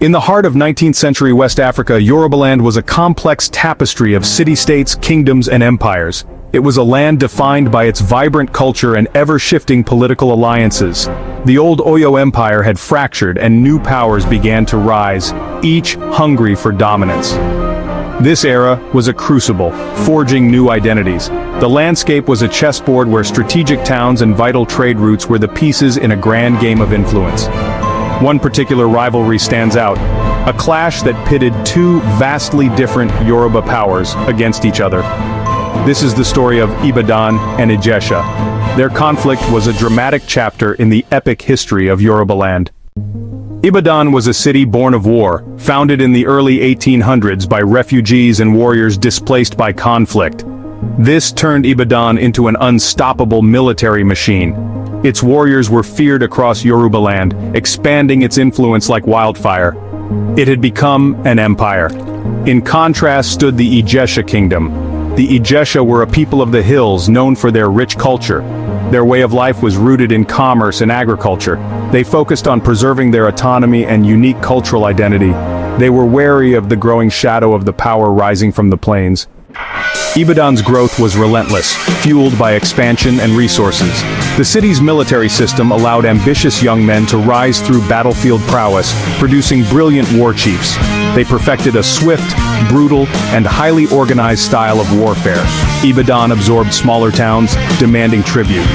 In the heart of 19th century West Africa, Yorubaland was a complex tapestry of city-states, kingdoms, and empires. It was a land defined by its vibrant culture and ever-shifting political alliances. The old Oyo Empire had fractured and new powers began to rise, each hungry for dominance. This era was a crucible, forging new identities. The landscape was a chessboard where strategic towns and vital trade routes were the pieces in a grand game of influence. One particular rivalry stands out, a clash that pitted two vastly different Yoruba powers against each other. This is the story of Ibadan and Ijesha. Their conflict was a dramatic chapter in the epic history of Yorubaland. Ibadan was a city born of war, founded in the early 1800s by refugees and warriors displaced by conflict. This turned Ibadan into an unstoppable military machine. Its warriors were feared across Yorubaland, expanding its influence like wildfire. It had become an empire. In contrast stood the Ijesha Kingdom. The Ijesha were a people of the hills known for their rich culture. Their way of life was rooted in commerce and agriculture. They focused on preserving their autonomy and unique cultural identity. They were wary of the growing shadow of the power rising from the plains. Ibadan's growth was relentless, fueled by expansion and resources. The city's military system allowed ambitious young men to rise through battlefield prowess, producing brilliant war chiefs. They perfected a swift, brutal, and highly organized style of warfare. Ibadan absorbed smaller towns, demanding tribute.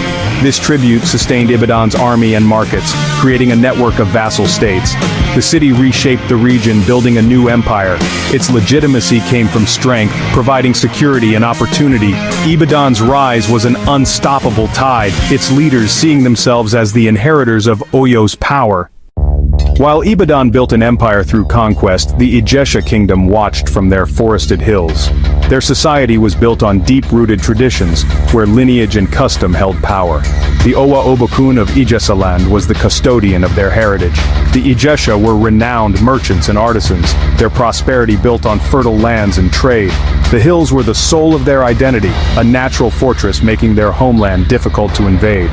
This tribute sustained Ibadan's army and markets, creating a network of vassal states. The city reshaped the region, building a new empire. Its legitimacy came from strength, providing security and opportunity. Ibadan's rise was an unstoppable tide, its leaders seeing themselves as the inheritors of Oyo's power. While Ibadan built an empire through conquest, the Ijesha Kingdom watched from their forested hills. Their society was built on deep-rooted traditions, where lineage and custom held power. The Owa Obokun of Ijeshaland was the custodian of their heritage. The Ijesha were renowned merchants and artisans, their prosperity built on fertile lands and trade. The hills were the soul of their identity, a natural fortress making their homeland difficult to invade.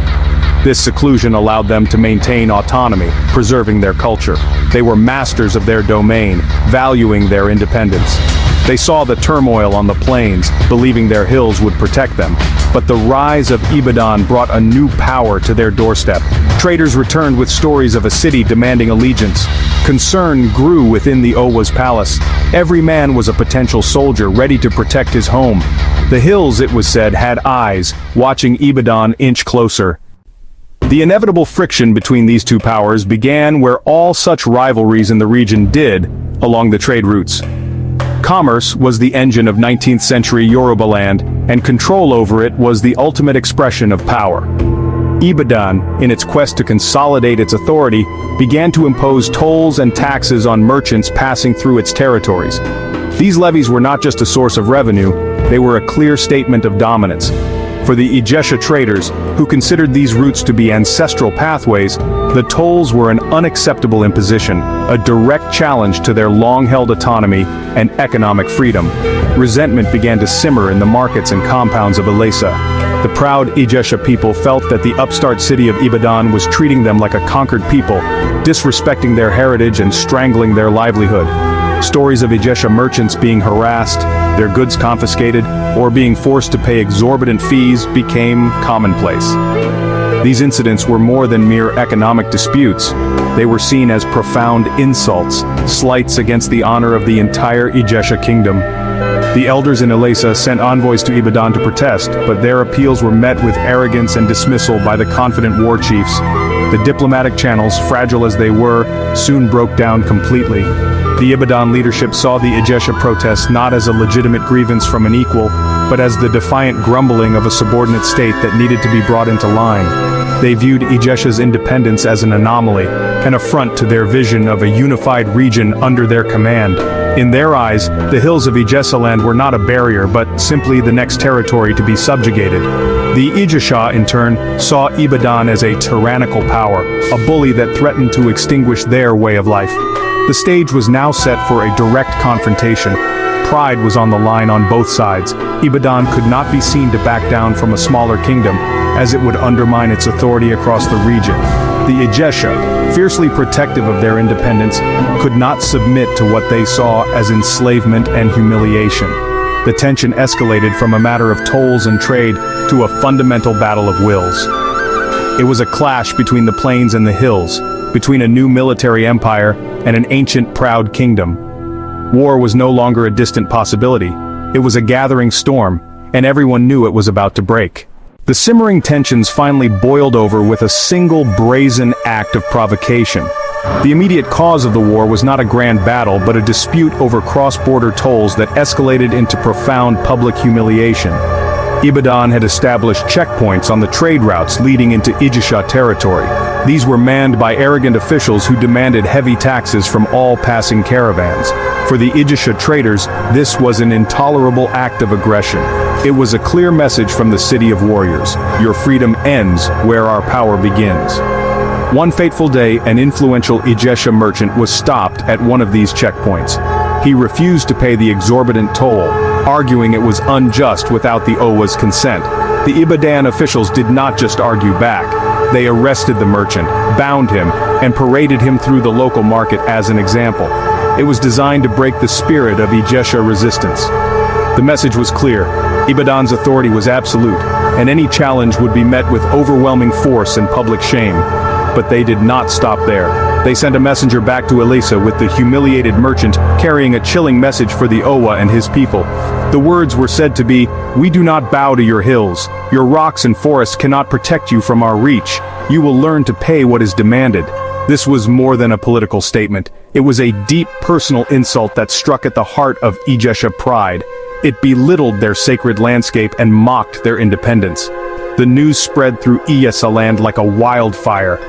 This seclusion allowed them to maintain autonomy, preserving their culture. They were masters of their domain, valuing their independence. They saw the turmoil on the plains, believing their hills would protect them. But the rise of Ibadan brought a new power to their doorstep. Traders returned with stories of a city demanding allegiance. Concern grew within the Owa's palace. Every man was a potential soldier ready to protect his home. The hills, it was said, had eyes, watching Ibadan inch closer. The inevitable friction between these two powers began where all such rivalries in the region did, along the trade routes. Commerce was the engine of 19th century Yorubaland, and control over it was the ultimate expression of power. Ibadan, in its quest to consolidate its authority, began to impose tolls and taxes on merchants passing through its territories. These levies were not just a source of revenue, they were a clear statement of dominance. For the Ijesha traders, who considered these routes to be ancestral pathways, the tolls were an unacceptable imposition, a direct challenge to their long-held autonomy and economic freedom. Resentment began to simmer in the markets and compounds of Ilesa. The proud Ijesha people felt that the upstart city of Ibadan was treating them like a conquered people, disrespecting their heritage and strangling their livelihood. Stories of Ijesha merchants being harassed, their goods confiscated, or being forced to pay exorbitant fees became commonplace. These incidents were more than mere economic disputes. They were seen as profound insults, slights against the honor of the entire Ijesha Kingdom. The elders in Ilesa sent envoys to Ibadan to protest, but their appeals were met with arrogance and dismissal by the confident war chiefs. The diplomatic channels, fragile as they were, soon broke down completely. The Ibadan leadership saw the Ijesha protests not as a legitimate grievance from an equal, but as the defiant grumbling of a subordinate state that needed to be brought into line. They viewed Ijesha's independence as an anomaly, an affront to their vision of a unified region under their command. In their eyes, the hills of Ijeshaland were not a barrier but simply the next territory to be subjugated. The Ijesha, in turn, saw Ibadan as a tyrannical power, a bully that threatened to extinguish their way of life. The stage was now set for a direct confrontation. Pride was on the line on both sides. Ibadan could not be seen to back down from a smaller kingdom, as it would undermine its authority across the region. The Ijesha, fiercely protective of their independence, could not submit to what they saw as enslavement and humiliation. The tension escalated from a matter of tolls and trade to a fundamental battle of wills. It was a clash between the plains and the hills, between a new military empire and an ancient proud kingdom. War was no longer a distant possibility. It was a gathering storm, and everyone knew it was about to break. The simmering tensions finally boiled over with a single brazen act of provocation. The immediate cause of the war was not a grand battle, but a dispute over cross-border tolls that escalated into profound public humiliation. Ibadan had established checkpoints on the trade routes leading into Ijesha territory. These were manned by arrogant officials who demanded heavy taxes from all passing caravans. For the Ijesha traders, this was an intolerable act of aggression. It was a clear message from the city of warriors: your freedom ends where our power begins. One fateful day, an influential Ijesha merchant was stopped at one of these checkpoints. He refused to pay the exorbitant toll, arguing it was unjust without the Owa's consent. The Ibadan officials did not just argue back. They arrested the merchant, bound him, and paraded him through the local market as an example. It was designed to break the spirit of Ijesha resistance. The message was clear: Ibadan's authority was absolute, and any challenge would be met with overwhelming force and public shame. But they did not stop there. They sent a messenger back to Elisa with the humiliated merchant carrying a chilling message for the Owa and his people. The words were said to be, "We do not bow to your hills. Your rocks and forests cannot protect you from our reach. You will learn to pay what is demanded." This was more than a political statement. It was a deep personal insult that struck at the heart of Ijesha pride. It belittled their sacred landscape and mocked their independence. The news spread through Yorubaland like a wildfire.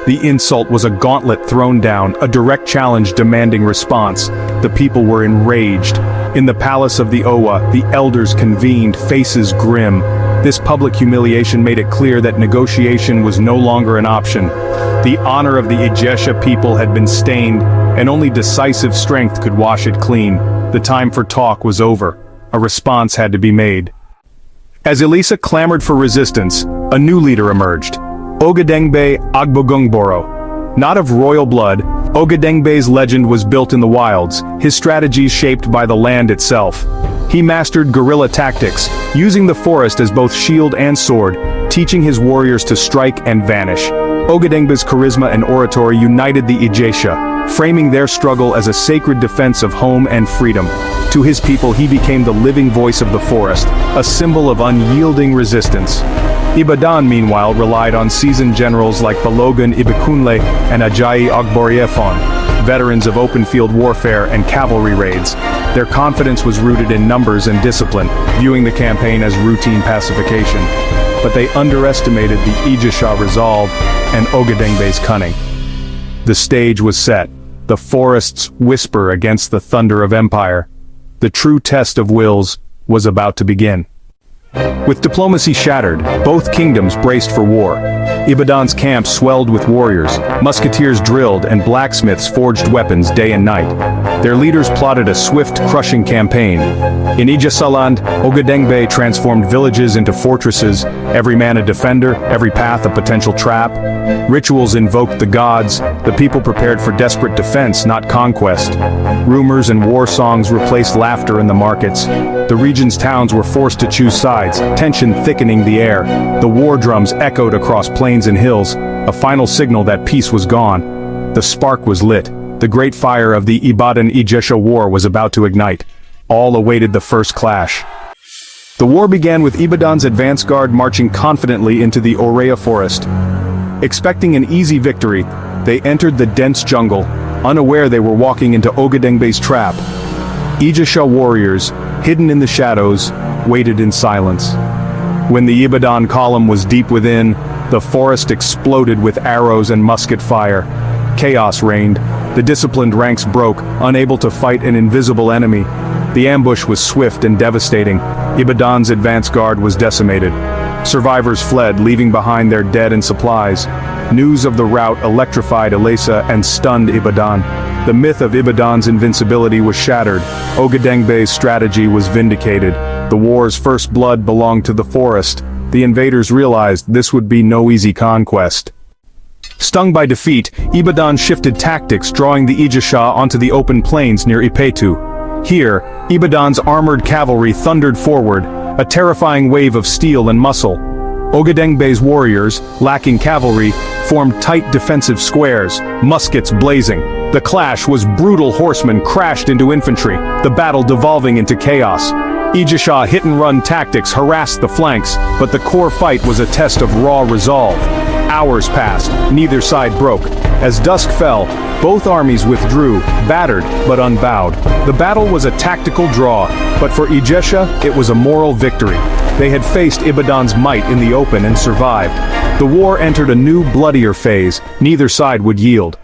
The insult was a gauntlet thrown down, a direct challenge demanding response. The people were enraged. In the palace of the Owa, the elders convened, faces grim. This public humiliation made it clear that negotiation was no longer an option. The honor of the Ijesha people had been stained, and only decisive strength could wash it clean. The time for talk was over. A response had to be made. As Elisa clamored for resistance, a new leader emerged: Ogedengbe Agbogungboro. Not of royal blood, Ogedengbe's legend was built in the wilds, his strategies shaped by the land itself. He mastered guerrilla tactics, using the forest as both shield and sword, teaching his warriors to strike and vanish. Ogedengbe's charisma and oratory united the Ijesha, framing their struggle as a sacred defense of home and freedom. To his people, he became the living voice of the forest, a symbol of unyielding resistance. Ibadan, meanwhile, relied on seasoned generals like Balogun Ibikunle and Ajayi Ogboriefon, veterans of open-field warfare and cavalry raids. Their confidence was rooted in numbers and discipline, viewing the campaign as routine pacification. But they underestimated the Ijesha resolve and Ogedengbe's cunning. The stage was set, the forests whisper against the thunder of empire. The true test of wills was about to begin. With diplomacy shattered, both kingdoms braced for war. Ibadan's camp swelled with warriors, musketeers drilled, and blacksmiths forged weapons day and night. Their leaders plotted a swift, crushing campaign. In Ijeshaland, Ogedengbe transformed villages into fortresses, every man a defender, every path a potential trap. Rituals invoked the gods, the people prepared for desperate defense, not conquest. Rumors and war songs replaced laughter in the markets. The region's towns were forced to choose sides, tension thickening the air. The war drums echoed across plains and hills, a final signal that peace was gone. The spark was lit. The great fire of the Ibadan-Ijesha war was about to ignite. All awaited the first clash. The war began with Ibadan's advance guard marching confidently into the Orea forest. Expecting an easy victory, they entered the dense jungle, unaware they were walking into Ogedengbe's trap. Ijesha warriors, hidden in the shadows, waited in silence. When the Ibadan column was deep within, the forest exploded with arrows and musket fire. Chaos reigned. The disciplined ranks broke, unable to fight an invisible enemy. The ambush was swift and devastating. Ibadan's advance guard was decimated. Survivors fled, leaving behind their dead and supplies. News of the rout electrified Elisa and stunned Ibadan. The myth of Ibadan's invincibility was shattered. Ogedengbe's strategy was vindicated. The war's first blood belonged to the forest. the invaders realized this would be no easy conquest. Stung by defeat, Ibadan shifted tactics, drawing the Ijesha onto the open plains near Ipetu. Here, Ibadan's armored cavalry thundered forward, a terrifying wave of steel and muscle. Ogedengbe's warriors, lacking cavalry, formed tight defensive squares, muskets blazing. The clash was brutal. Horsemen crashed into infantry, the battle devolving into chaos. Ijesha hit-and-run tactics harassed the flanks, but the core fight was a test of raw resolve. Hours passed, neither side broke. As dusk fell, both armies withdrew, battered but unbowed. The battle was a tactical draw, but for Ijesha, it was a moral victory. They had faced Ibadan's might in the open and survived. The war entered a new, bloodier phase. Neither side would yield.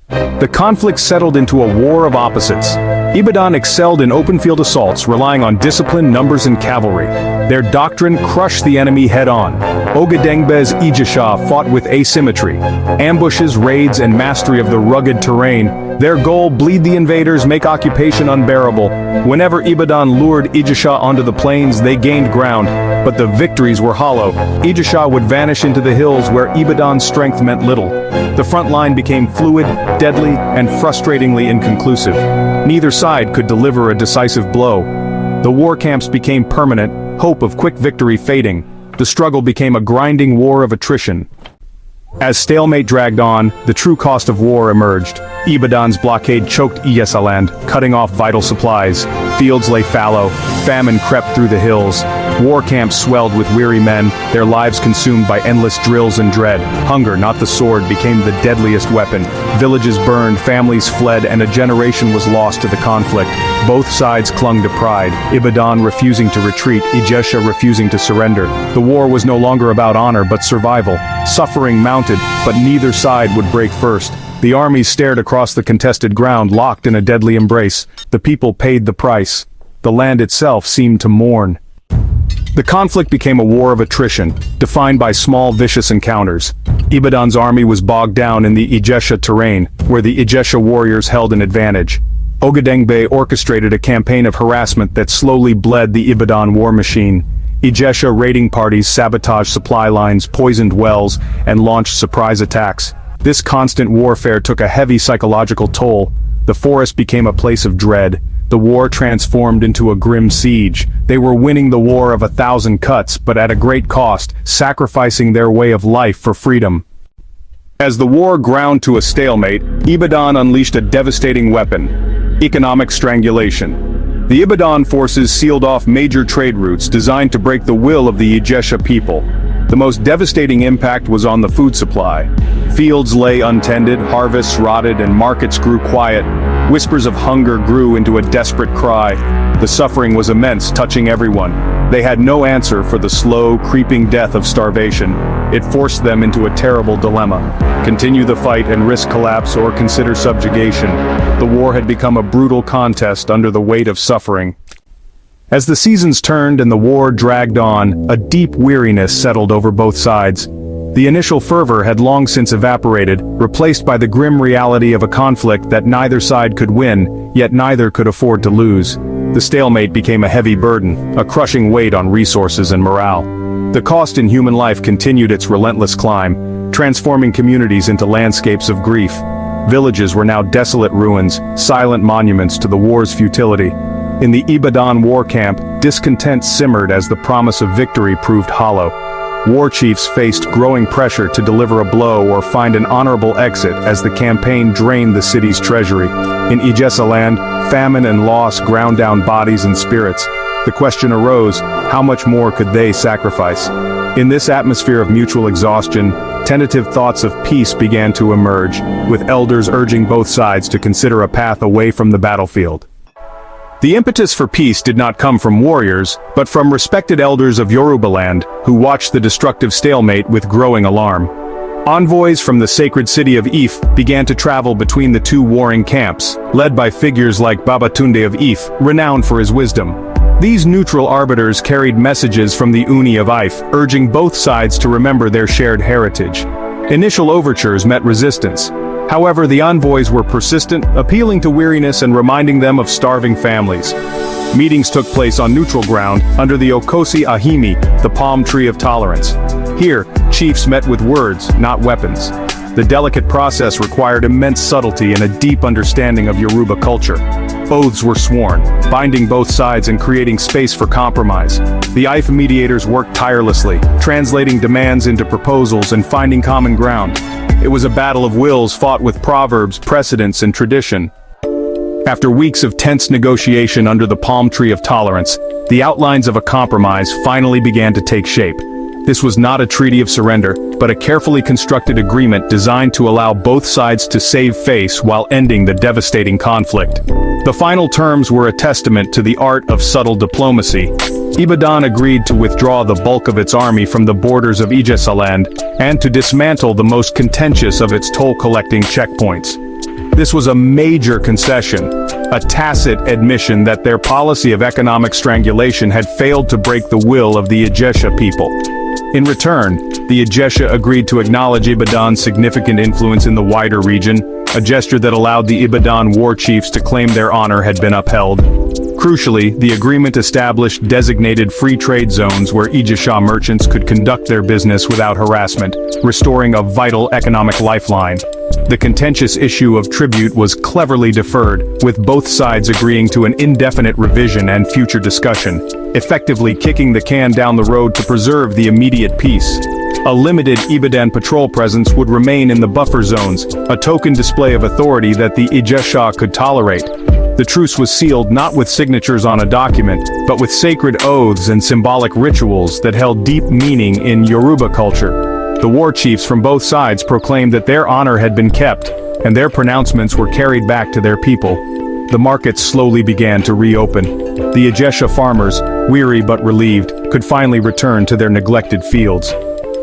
The conflict settled into a war of opposites. Ibadan excelled in open-field assaults, relying on discipline, numbers, and cavalry. Their doctrine crushed the enemy head-on. Ogedengbe's Ijesha fought with asymmetry, ambushes, raids, and mastery of the rugged terrain. Their goal: bleed the invaders, make occupation unbearable. Whenever Ibadan lured Ijesha onto the plains, they gained ground, but the victories were hollow. Ijesha would vanish into the hills where Ibadan's strength meant little. The front line became fluid, deadly, and frustratingly inconclusive. Neither side could deliver a decisive blow. The war camps became permanent, hope of quick victory fading. The struggle became a grinding war of attrition. As stalemate dragged on, the true cost of war emerged. Ibadan's blockade choked Yorubaland, cutting off vital supplies. Fields lay fallow, famine crept through the hills. War camps swelled with weary men, their lives consumed by endless drills and dread. Hunger, not the sword, became the deadliest weapon. Villages burned, families fled, and a generation was lost to the conflict. Both sides clung to pride, Ibadan refusing to retreat, Ijesha refusing to surrender. The war was no longer about honor but survival. Suffering mounted, but neither side would break first. The armies stared across the contested ground, locked in a deadly embrace. The people paid the price. The land itself seemed to mourn. The conflict became a war of attrition, defined by small, vicious encounters. Ibadan's army was bogged down in the Ijesha terrain, where the Ijesha warriors held an advantage. Ogedengbe orchestrated a campaign of harassment that slowly bled the Ibadan war machine. Ijesha raiding parties sabotaged supply lines, poisoned wells, and launched surprise attacks. This constant warfare took a heavy psychological toll. The forest became a place of dread. The war transformed into a grim siege. They were winning the war of 1,000 cuts, but at a great cost, sacrificing their way of life for freedom. As the war ground to a stalemate, Ibadan unleashed a devastating weapon: economic strangulation. The Ibadan forces sealed off major trade routes designed to break the will of the Ijesha people. The most devastating impact was on the food supply. Fields lay untended, harvests rotted, and markets grew quiet. Whispers of hunger grew into a desperate cry. The suffering was immense, touching everyone. They had no answer for the slow, creeping death of starvation. It forced them into a terrible dilemma: continue the fight and risk collapse, or consider subjugation. The war had become a brutal contest under the weight of suffering. As the seasons turned and the war dragged on, a deep weariness settled over both sides. The initial fervor had long since evaporated, replaced by the grim reality of a conflict that neither side could win, yet neither could afford to lose. The stalemate became a heavy burden, a crushing weight on resources and morale. The cost in human life continued its relentless climb, transforming communities into landscapes of grief. Villages were now desolate ruins, silent monuments to the war's futility. In the Ibadan war camp, discontent simmered as the promise of victory proved hollow. War chiefs faced growing pressure to deliver a blow or find an honorable exit as the campaign drained the city's treasury. In Ijesha, famine and loss ground down bodies and spirits. The question arose: how much more could they sacrifice? In this atmosphere of mutual exhaustion, tentative thoughts of peace began to emerge, with elders urging both sides to consider a path away from the battlefield. The impetus for peace did not come from warriors, but from respected elders of Yorubaland, who watched the destructive stalemate with growing alarm. Envoys from the sacred city of Ife began to travel between the two warring camps, led by figures like Babatunde of Ife, renowned for his wisdom. These neutral arbiters carried messages from the Uni of Ife, urging both sides to remember their shared heritage. Initial overtures met resistance. However, the envoys were persistent, appealing to weariness and reminding them of starving families. Meetings took place on neutral ground, under the Okosi Ahimi, the palm tree of tolerance. Here, chiefs met with words, not weapons. The delicate process required immense subtlety and a deep understanding of Yoruba culture. Oaths were sworn, binding both sides and creating space for compromise. The IFA mediators worked tirelessly, translating demands into proposals and finding common ground. It was a battle of wills fought with proverbs, precedents, and tradition. After weeks of tense negotiation under the palm tree of tolerance, the outlines of a compromise finally began to take shape. This was not a treaty of surrender, but a carefully constructed agreement designed to allow both sides to save face while ending the devastating conflict. The final terms were a testament to the art of subtle diplomacy. Ibadan agreed to withdraw the bulk of its army from the borders of Ijesha and to dismantle the most contentious of its toll-collecting checkpoints. This was a major concession, a tacit admission that their policy of economic strangulation had failed to break the will of the Ijesha people. In return, the Ijesha agreed to acknowledge Ibadan's significant influence in the wider region, a gesture that allowed the Ibadan war chiefs to claim their honor had been upheld. Crucially, the agreement established designated free trade zones where Ijesha merchants could conduct their business without harassment, restoring a vital economic lifeline. The contentious issue of tribute was cleverly deferred, with both sides agreeing to an indefinite revision and future discussion, effectively kicking the can down the road to preserve the immediate peace. A limited Ibadan patrol presence would remain in the buffer zones, a token display of authority that the Ijesha could tolerate. The truce was sealed not with signatures on a document, but with sacred oaths and symbolic rituals that held deep meaning in Yoruba culture. The war chiefs from both sides proclaimed that their honor had been kept, and their pronouncements were carried back to their people. The markets slowly began to reopen. The Ijesha farmers, weary but relieved, could finally return to their neglected fields.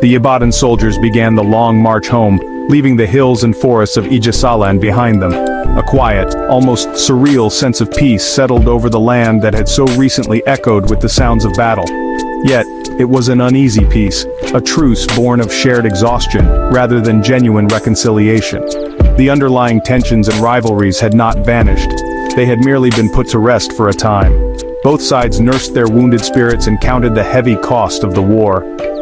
The Ibadan soldiers began the long march home, leaving the hills and forests of Ijesha behind them. A quiet, almost surreal sense of peace settled over the land that had so recently echoed with the sounds of battle. Yet, it was an uneasy peace, a truce born of shared exhaustion, rather than genuine reconciliation. The underlying tensions and rivalries had not vanished. They had merely been put to rest for a time. Both sides nursed their wounded spirits and counted the heavy cost of the war.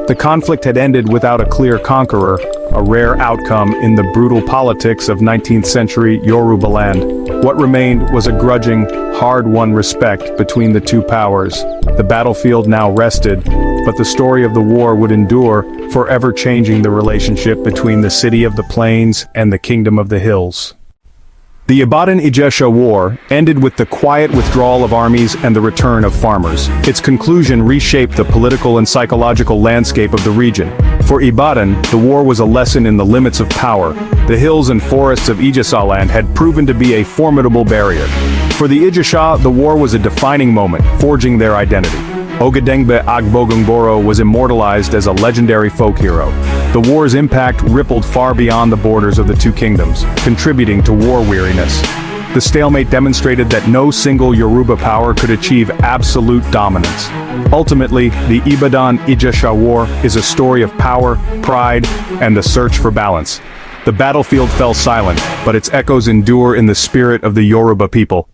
The conflict had ended without a clear conqueror, a rare outcome in the brutal politics of 19th century Yorubaland. What remained was a grudging, hard-won respect between the two powers. The battlefield now rested, but the story of the war would endure, forever changing the relationship between the city of the plains and the kingdom of the hills. The Ibadan-Ijesha War ended with the quiet withdrawal of armies and the return of farmers. Its conclusion reshaped the political and psychological landscape of the region. For Ibadan, the war was a lesson in the limits of power. The hills and forests of Ijesha had proven to be a formidable barrier. For the Ijesha, the war was a defining moment, forging their identity. Ogedengbe Agbogungboro was immortalized as a legendary folk hero. The war's impact rippled far beyond the borders of the two kingdoms, contributing to war weariness. The stalemate demonstrated that no single Yoruba power could achieve absolute dominance. Ultimately, the Ibadan-Ijesha War is a story of power, pride, and the search for balance. The battlefield fell silent, but its echoes endure in the spirit of the Yoruba people.